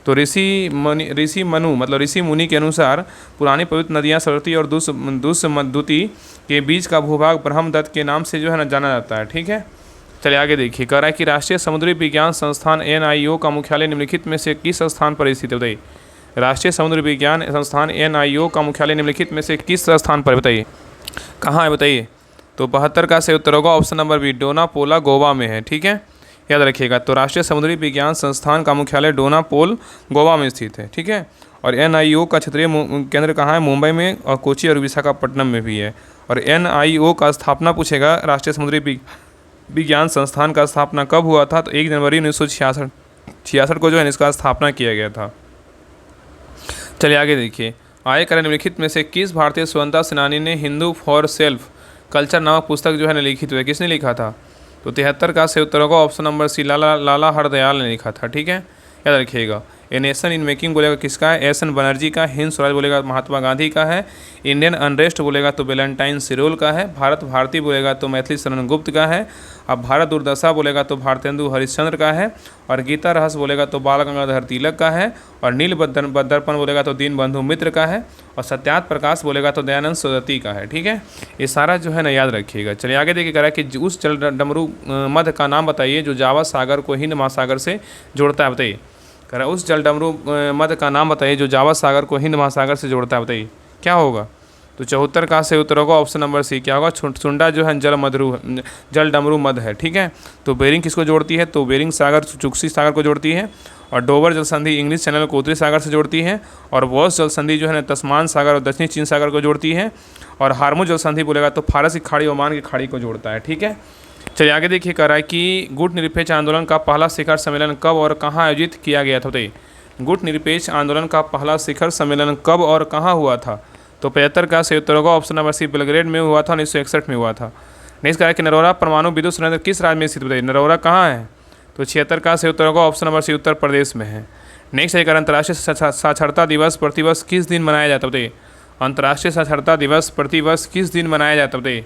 तो ऋषि मुनि के अनुसार पुरानी पवित्र नदियाँ सरस्वती और दुष्मदुति के बीच का भूभाग ब्रह्मदत्त के नाम से जो है ना जाना जाता है, ठीक है। चलिए आगे देखिए। कह रहा है कि राष्ट्रीय समुद्री विज्ञान संस्थान NIO का मुख्यालय निम्नलिखित में से किस स्थान पर स्थित है बताइए। राष्ट्रीय समुद्री विज्ञान संस्थान NIO का मुख्यालय निम्नलिखित में से किस स्थान पर बताइए, कहाँ है बताइए। तो 72 का सही उत्तर होगा ऑप्शन नंबर बी, डोना पोला गोवा में है, ठीक है। याद रखिएगा। तो राष्ट्रीय समुद्री विज्ञान संस्थान का मुख्यालय डोनापोल गोवा में स्थित है, ठीक है। और NIO का क्षेत्रीय केंद्र कहाँ है? मुंबई में, और कोची और विशाखापट्टनम में भी है। और NIO का स्थापना पूछेगा, राष्ट्रीय समुद्री विज्ञान संस्थान का स्थापना कब हुआ था? तो 1 जनवरी 1966 को जो है इसका स्थापना किया गया था। चलिए आगे देखिए, आगे करें निम्नलिखित में से किस भारतीय स्वतंत्रता सेनानी ने हिंदू फॉर सेल्फ कल्चर नामक पुस्तक जो है लिखित हुई? किसने लिखा था? तो 73 का सही उत्तर होगा ऑप्शन नंबर सी, लाला हरदयाल ने लिखा था, ठीक है। याद रखिएगा। ए नेशन इन मेकिंग बोलेगा किसका है? SN बनर्जी का। हिंद स्वराज बोलेगा महात्मा गांधी का है। इंडियन अनरेस्ट बोलेगा तो वैलेंटाइन सिरोल का है। भारत भारती बोलेगा तो मैथिली शरण गुप्त का है। अब भारत दुर्दशा बोलेगा तो भारतेंदु हरिश्चंद्र का है। और गीता रहस्य बोलेगा तो बाल गंगाधर तिलक का है। और नील बद्दरपन बोलेगा तो दीनबंधु मित्र का है। और सत्यार्थ प्रकाश बोलेगा तो दयानंद सरस्वती का है, ठीक है। ये सारा जो है ना याद रखिएगा। चलिए आगे देखिए, कह रहा है कि उस जल डमरू मध्य का नाम बताइए जो जावा सागर को हिंद महासागर से जोड़ता है, बताइए। कह रहा है उस जल डमरू मध्य का नाम बताइए जो जावा सागर को हिंद महासागर से जोड़ता है, बताइए क्या होगा? तो 74 का सही उत्तर होगा ऑप्शन नंबर सी, क्या होगा? सुंडा जो है जल डमरू मध्य है, ठीक है। तो बेरिंग किसको जोड़ती है? तो बेरिंग सागर चुक्सी सागर को जोड़ती है। और डोवर जल संधि इंग्लिश चैनल को उत्तरी सागर से जोड़ती है। और वॉस जल संधि जो है तस्मान सागर और दक्षिणी चीन सागर को जोड़ती है। और हार्मुज जल संधि बोलेगा तो फारस की खाड़ी, ओमान की खाड़ी को जोड़ता है, ठीक है। चलिए आगे देखिए, कह रहा है कि गुट निरपेक्ष आंदोलन का पहला शिखर सम्मेलन कब और कहाँ आयोजित किया गया था? बताइए, गुट निरपेक्ष आंदोलन का पहला शिखर सम्मेलन कब और कहाँ हुआ था? तो 75 का सही उत्तर होगा ऑप्शन नंबर सी, बेलग्रेड में हुआ था, 1961 में हुआ था। नेक्स्ट कह रहा है कि नरौरा परमाणु विद्युत संयंत्र किस राज्य में स्थित? बताइए नरौरा कहाँ है? तो 76 का सही उत्तर होगा option number C, Uttar Pradesh में है। नेक्स्ट है अंतर्राष्ट्रीय साक्षरता दिवस प्रतिवर्ष किस दिन मनाया जाता है? बताइए अंतर्राष्ट्रीय साक्षरता दिवस प्रतिवर्ष किस दिन मनाया जाता है? बताइए।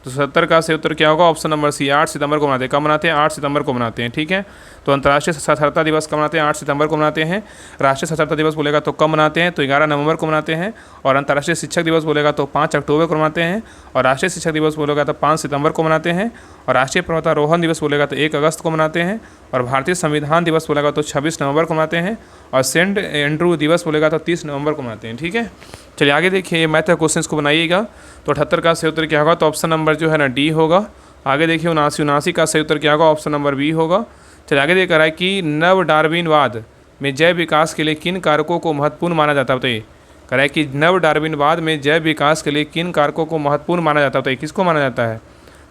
तो 70 का सही उत्तर क्या होगा? ऑप्शन नंबर सी, 8 सितंबर को मनाते हैं। कब मनाते हैं? 8 सितंबर को मनाते हैं, ठीक है। तो अंतर्राष्ट्रीय साक्षरता दिवस कब मनाते हैं? 8 सितंबर को मनाते हैं। राष्ट्रीय साक्षरता दिवस बोलेगा तो कब मनाते हैं? तो 11 नवंबर को मनाते हैं। और अंतर्राष्ट्रीय शिक्षक दिवस बोलेगा तो 5 अक्टूबर को मनाते हैं। और राष्ट्रीय शिक्षक दिवस बोलेगा तो 5 सितंबर को मनाते हैं। और राष्ट्रीय पर्वतारोहण दिवस बोलेगा तो 1 अगस्त को मनाते हैं। और भारतीय संविधान दिवस बोलेगा तो 26 नवंबर को मनाते हैं। और सेंट एंड्रू दिवस बोलेगा तो 30 नवंबर को मनाते हैं, ठीक है। चलिए आगे देखिए, ये मैथ के क्वेश्चन को बनाइएगा। तो 78 का सही उत्तर क्या होगा? तो ऑप्शन नंबर जो है ना डी होगा। आगे देखिए 79 का सही उत्तर क्या होगा? ऑप्शन नंबर बी होगा। चलिए आगे देख रहा है कि नव डार्विनवाद में जैव विकास के लिए किन कारकों को महत्वपूर्ण माना जाता है? बताइए। कह रहा है कि नव डार्विनवाद में जैव विकास के लिए किन कारकों को महत्वपूर्ण माना जाता है? बताइए किसको माना जाता है?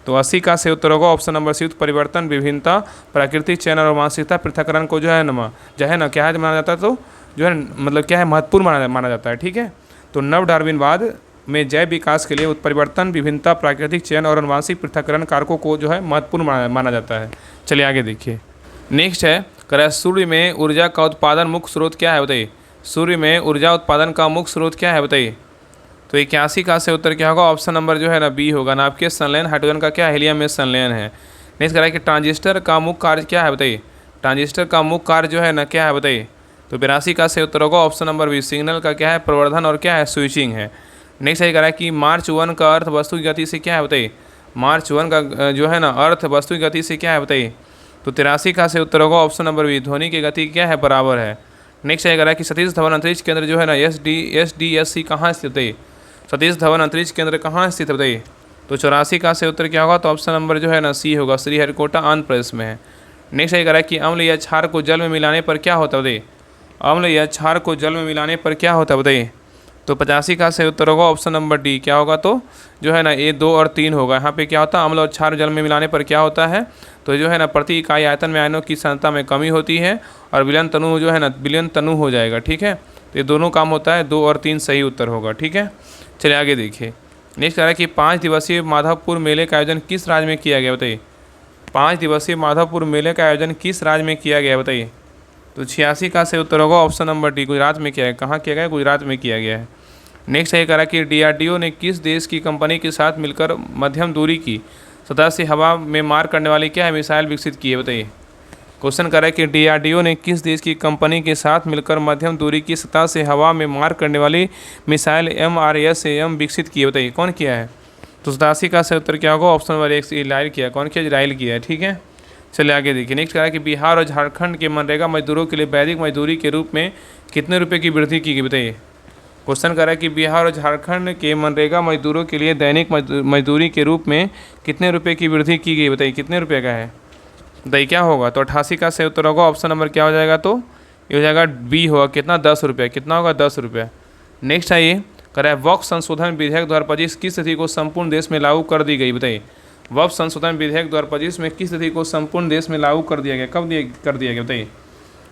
तो 80 का सही उत्तर होगा ऑप्शन नंबर सी, परिवर्तन, विभिन्नता, प्राकृतिक चयन और मानसिकता पृथक्करण को जो है ना क्या है माना जाता है? तो जो है मतलब क्या है महत्वपूर्ण माना जाता है, ठीक है। तो नव डार्विनवाद में जैव विकास के लिए उत्परिवर्तन, विभिन्नता, प्राकृतिक चयन और आनुवंशिक पृथक्करण कारकों को जो है महत्वपूर्ण माना जाता है। चलिए आगे देखिए, नेक्स्ट है कह सूर्य में ऊर्जा का उत्पादन मुख्य स्रोत क्या है? बताइए सूर्य में ऊर्जा उत्पादन का मुख्य स्रोत क्या है? बताइए। तो 81 का से उत्तर क्या होगा? ऑप्शन नंबर जो है ना बी होगा। नाभिकीय संलयन हाइड्रोजन का क्या हिलियम में संलयन है। नेक्स्ट कह रहा है कि ट्रांजिस्टर का मुख्य कार्य क्या है? बताइए ट्रांजिस्टर का मुख्य कार्य जो है ना क्या है? बताइए। तो 82 का से उत्तर होगा ऑप्शन नंबर बी, सिग्नल का क्या है? प्रवर्धन और क्या है? स्विचिंग है। नेक्स्ट है कह रहा है कि मार्च 1 का अर्थ वस्तु की गति से क्या है? बताइए मार्च 1 का जो है ना अर्थ वस्तु की गति से क्या है? बताइए। तो 83 का से उत्तर होगा ऑप्शन नंबर बी, ध्वनि की गति क्या है? बराबर है। नेक्स्ट है कह रहा है कि सतीश धवन अंतरिक्ष केंद्र जो है ना SDSC कहाँ स्थित है? सतीश धवन अंतरिक्ष केंद्र कहाँ स्थित है? बताइए। तो 84 का से उत्तर क्या होगा? तो ऑप्शन नंबर जो है ना सी होगा, श्रीहरिकोटा आंध्र प्रदेश में है। नेक्स्ट है कह रहा है कि अम्ल या क्षार को जल में मिलाने पर क्या होता है? बताइए अम्ल या क्षार को जल में मिलाने पर क्या होता है? बताइए। तो 85 का सही उत्तर होगा ऑप्शन नंबर डी, क्या होगा? तो जो है ना ये 2 और 3 होगा। यहाँ पे क्या होता है? अम्ल और क्षार जल में मिलाने पर क्या होता है? तो जो है ना प्रति इकाई आयतन में आयनों की सांद्रता में कमी होती है और विलयन तनु जो है ना विलयन तनु हो जाएगा, ठीक है। तो ये दोनों काम होता है, 2 और 3 सही उत्तर होगा, ठीक है। चलिए आगे देखिए, नेक्स्ट कह रहा है कि 5 दिवसीय माधवपुर मेले का आयोजन किस राज्य में किया गया? बताइए 5 दिवसीय माधवपुर मेले का आयोजन किस राज्य में किया गया? बताइए। तो 86 का सही उत्तर होगा ऑप्शन नंबर डी, गुजरात में किया है। कहाँ किया गया? गुजरात में किया गया है। नेक्स्ट है कह रहा है कि DRDO ने किस देश की कंपनी के साथ मिलकर मध्यम दूरी की सतह से हवा में मार करने वाली क्या है मिसाइल विकसित की है? बताइए। क्वेश्चन कर रहा है कि DRDO ने किस देश की कंपनी के साथ मिलकर मध्यम दूरी की सतह से हवा में मार करने वाली मिसाइल MRSAM विकसित की है? बताइए कौन किया है? तो 87 का सही उत्तर क्या होगा? ऑप्शन नंबर एक, इजराइल किया। कौन किया? इजराइल किया है, ठीक है। चलिए आगे देखिए, नेक्स्ट कह रहा है कि बिहार और झारखंड के मनरेगा मजदूरों के लिए वैदिक मजदूरी के रूप में कितने रुपये की वृद्धि की गई? बताइए। क्वेश्चन कर रहा है कि बिहार और झारखंड के मनरेगा मजदूरों के लिए दैनिक मजदूरी के रूप में कितने रुपए की वृद्धि की गई? बताइए कितने रुपए का है? बताइए क्या होगा। तो 88 का सही उत्तर होगा ऑप्शन नंबर क्या हो जाएगा, तो ये हो जाएगा बी होगा। कितना, 10 रुपये। कितना होगा, 10 रुपये। नेक्स्ट आइए, कह रहा है वक्फ संशोधन विधेयक 2025 किस तिथि को संपूर्ण देश में लागू कर दी गई। बताइए वक्फ संशोधन विधेयक 2025 में किस तिथि को संपूर्ण देश में लागू कर दिया गया, कब कर दिया गया बताइए।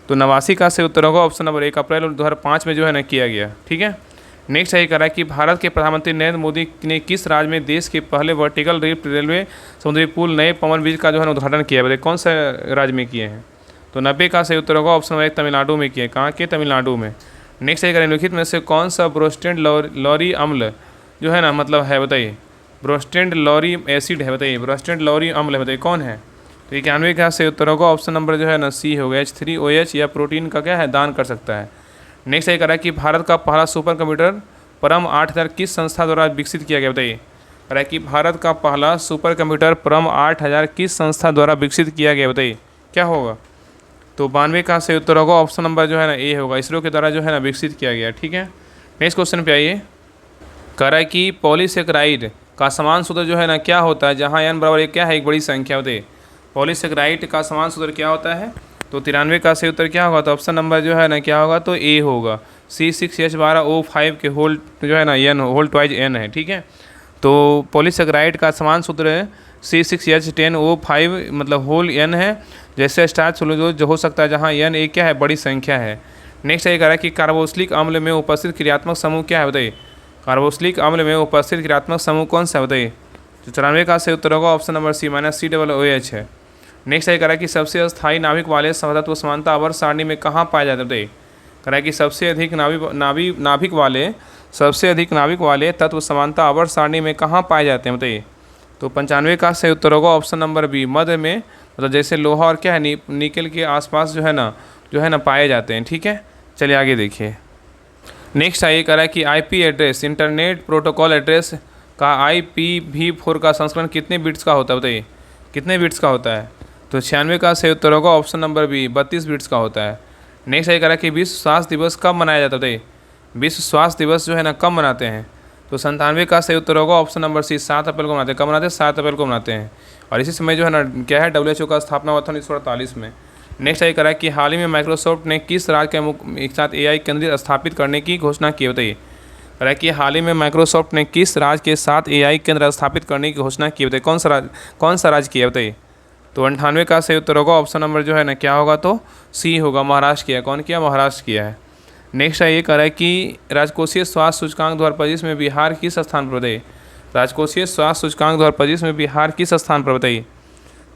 तो 89 का सही उत्तर होगा ऑप्शन नंबर 1 अप्रैल 2005 में जो है ना किया गया। ठीक है। नेक्स्ट यही करा कि भारत के प्रधानमंत्री नरेंद्र मोदी ने किस राज्य में देश के पहले वर्टिकल रिफ्ट रेलवे समुद्री पुल नए पवन ब्रिज का जो है ना उद्घाटन किया है। बताइए कौन सा राज्य में किए हैं। तो 90 का सही उत्तर होगा ऑप्शन नंबर 1 तमिलनाडु में किए। कहाँ के, तमिलनाडु में। नेक्स्ट यही करें निम्नलिखित में से कौन सा ब्रोस्टेंड लॉरी अम्ल जो है ना मतलब है, बताइए ब्रोस्टेंड लॉरी एसिड है। बताइए ब्रोस्टेंड लॉरी अम्ल है, बताइए कौन है। तो 91 का सही उत्तर होगा ऑप्शन नंबर जो है ना सी होगा H3OH, या प्रोटीन का क्या है दान कर सकता है। नेक्स्ट ये करा कि भारत का पहला सुपर कंप्यूटर परम 8000 किस संस्था द्वारा विकसित किया गया। बताइए करा कि भारत का पहला सुपर कंप्यूटर परम 8000 किस संस्था द्वारा विकसित किया गया। बताइए क्या होगा। तो 92 का सही उत्तर होगा ऑप्शन नंबर जो है ना ए होगा, इसरो के द्वारा जो है ना विकसित किया गया। ठीक है। नेक्स्ट क्वेश्चन पे आइए, कह रहा है कि पॉलीसेकेराइड का समान सूत्र जो है ना क्या होता है जहाँ n बराबर क्या है, एक बड़ी संख्या। बताइए पॉलीसेकेराइड का समान सूत्र क्या होता है। तो 93 का सही उत्तर क्या होगा, तो ऑप्शन नंबर जो है ना क्या होगा, तो ए होगा C6H12O5 के होल जो है ना n होल ट्वाइज n है। ठीक है। तो पॉलीसेकेराइड का समान सूत्र है C6H10O5 मतलब होल n है। जैसे स्टार्च जो हो सकता है जहाँ n एक क्या है, बड़ी संख्या है। नेक्स्ट ये कह रहा है कि कार्बोक्सिलिक अम्ल में उपस्थित क्रियात्मक समूह क्या है। बताइए कार्बोक्सिलिक अम्ल में उपस्थित क्रियात्मक समूह कौन सा है। बताइए तो 94 का सही उत्तर होगा ऑप्शन नंबर सी -COOH है। नेक्स्ट ये कह रहा है कि सबसे अस्थायी नाभिक वाले समतत्व समानता आवर्त सारणी में कहाँ पाए जाते हैं। बताइए कह रहा है कि सबसे अधिक नाभिक वाले तत्व समानता आवर्त सारणी में कहाँ पाए जाते हैं। बताइए तो 95 का सही उत्तर होगा ऑप्शन नंबर बी मध्य में, मतलब जैसे लोहा और क्या है निकल के आसपास जो है ना पाए जाते हैं। ठीक है। चलिए आगे देखिए। नेक्स्ट आइए कह रहा है कि IP address internet protocol address का IPv4 का संस्करण कितने बिट्स का होता है। बताइए कितने बिट्स का होता है। तो 96 का सही उत्तर होगा ऑप्शन नंबर बी 32 बिट्स का होता है। नेक्स्ट ये कह रहा है कि विश्व स्वास्थ्य दिवस कब मनाया जाता है। बताइए विश्व स्वास्थ्य दिवस जो है ना कब मनाते हैं। तो 97 का सही उत्तर होगा ऑप्शन नंबर सी 7 अप्रैल को मनाते हैं। कब मनाते हैं, 7 अप्रैल को मनाते हैं। और इसी समय जो है ना क्या है WHO का स्थापना हुआ था 1948 में। नेक्स्ट ये कह रहा है कि हाल ही में माइक्रोसॉफ्ट ने किस राज्य के साथ AI केंद्र स्थापित करने की घोषणा की। बताइए कह रहा है कि हाल ही में माइक्रोसॉफ्ट ने किस राज्य के साथ AI केंद्र स्थापित करने की घोषणा की। बताइए कौन सा राज्य किया। बताइए तो 98 का सही उत्तर होगा ऑप्शन नंबर जो है ना क्या होगा, तो सी होगा महाराष्ट्र किया। कौन किया, महाराष्ट्र किया है। नेक्स्ट ये कह रहा है कि राजकोषीय स्वास्थ्य सूचकांक 2025 में बिहार किस स्थान पर। बताइए राजकोषीय स्वास्थ्य सूचकांक 2025 में बिहार किस स्थान पर। बताइए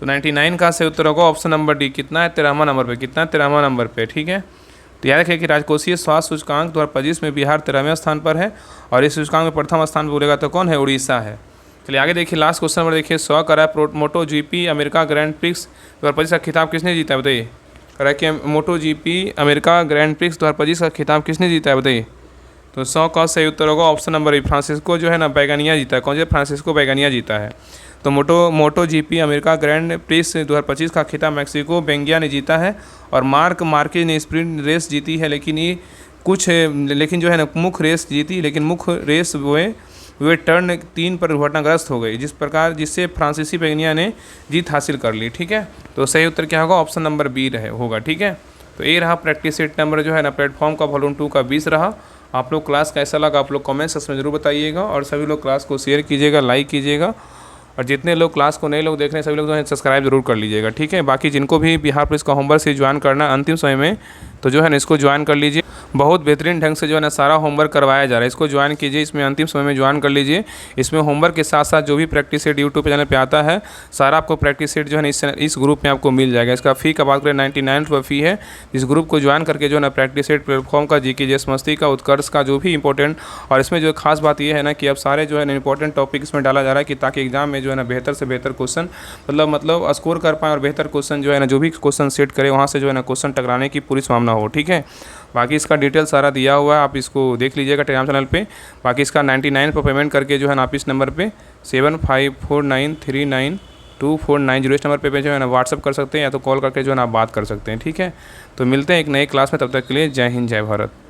तो 99 का सही उत्तर होगा ऑप्शन नंबर डी कितना है, 13वां नंबर पे। कितना, 13वां नंबर पे। ठीक है। तो याद रखिए कि राजकोषीय स्वास्थ्य सूचकांक 2025 में बिहार 13वें स्थान पर है और इस सूचकांक में प्रथम स्थान पर बोलेगा तो कौन है, उड़ीसा है। चलिए आगे देखिए लास्ट क्वेश्चन नंबर देखिए 100 करा मोटो GP अमेरिका ग्रैंड प्रिक्स 2025 का खिताब किसने जीता है। बताइए करा कि मोटो GP अमेरिका ग्रैंड प्रिक्स 2025 का खिताब किसने जीता है। बताइए तो 100 का सही उत्तर होगा ऑप्शन नंबर ए फ्रांसिस्को जो है ना बैगानिया जीता है। कौन से, फ्रांसिस्को बैगानिया जीता है। तो मोटो GP अमेरिका ग्रैंड प्रिक्स 2025 का खिताब मैक्सिको बेंगिया ने जीता है और मार्क मार्केज ने स्प्रिंट रेस जीती है। लेकिन जो है ना मुख्य रेस जीती, लेकिन मुख्य रेस वे टर्न 3 पर दुर्घटनाग्रस्त हो गई जिससे फ्रांसीसी बेगनिया ने जीत हासिल कर ली। ठीक है। तो सही उत्तर क्या होगा, ऑप्शन नंबर बी होगा। ठीक है। तो ये रहा प्रैक्टिस सेट नंबर जो है ना प्लेटफॉर्म का वॉल्यूम 2 का 20 रहा। आप लोग क्लास कैसा लगा आप लोग कमेंट सेक्शन में जरूर बताइएगा और सभी लोग क्लास को शेयर कीजिएगा, लाइक कीजिएगा और जितने लोग क्लास को नए लोग देख रहे हैं सभी लोग जो है सब्सक्राइब जरूर कर लीजिएगा। ठीक है। बाकी जिनको भी बिहार पुलिस का होमवर्क से ज्वाइन करना है अंतिम समय में तो जो है ना इसको ज्वाइन कर लीजिए। बहुत बेहतरीन ढंग से जो है ना सारा होमवर्क करवाया जा रहा है, इसको ज्वाइन कीजिए। इसमें अंतिम समय में ज्वाइन कर लीजिए। इसमें होमवर्क के साथ साथ जो भी प्रैक्टिस सेट यूट्यूब चैनल पे आता है सारा आपको प्रैक्टिस सेट जो है ना इस ग्रुप में आपको मिल जाएगा। इसका फ़ी का बात करें 99 रुपये फ़ी है। इस ग्रुप को ज्वाइन करके जो है ना प्रैक्टिस सेट प्लेटफॉर्म का GK जेएस मस्ती का उत्कर्ष का जो भी इंपॉर्टेंट, और इसमें जो खास बात ये है ना कि अब सारे जो है ना इंपॉर्टेंट टॉपिक इसमें डाला जा रहा है कि ताकि एग्जाम में जो है ना बेहतर से बेहतर क्वेश्चन मतलब स्कोर कर पाएँ और बेहतर क्वेश्चन जो है ना जो भी क्वेश्चन सेट करे वहाँ से जो है ना क्वेश्चन टकराने की पूरी संभावना हो। ठीक है। बाकी इसका डिटेल सारा दिया हुआ है, आप इसको देख लीजिएगा टेलीग्राम चैनल पे। बाकी इसका 99 पर पेमेंट करके जो है ना आप इस नंबर पे 7549392490 इस नंबर पे जो है ना व्हाट्सअप कर सकते हैं या तो कॉल करके जो है ना आप बात कर सकते हैं। ठीक है। तो मिलते हैं एक नए क्लास में, तब तक के लिए जय हिंद जय भारत।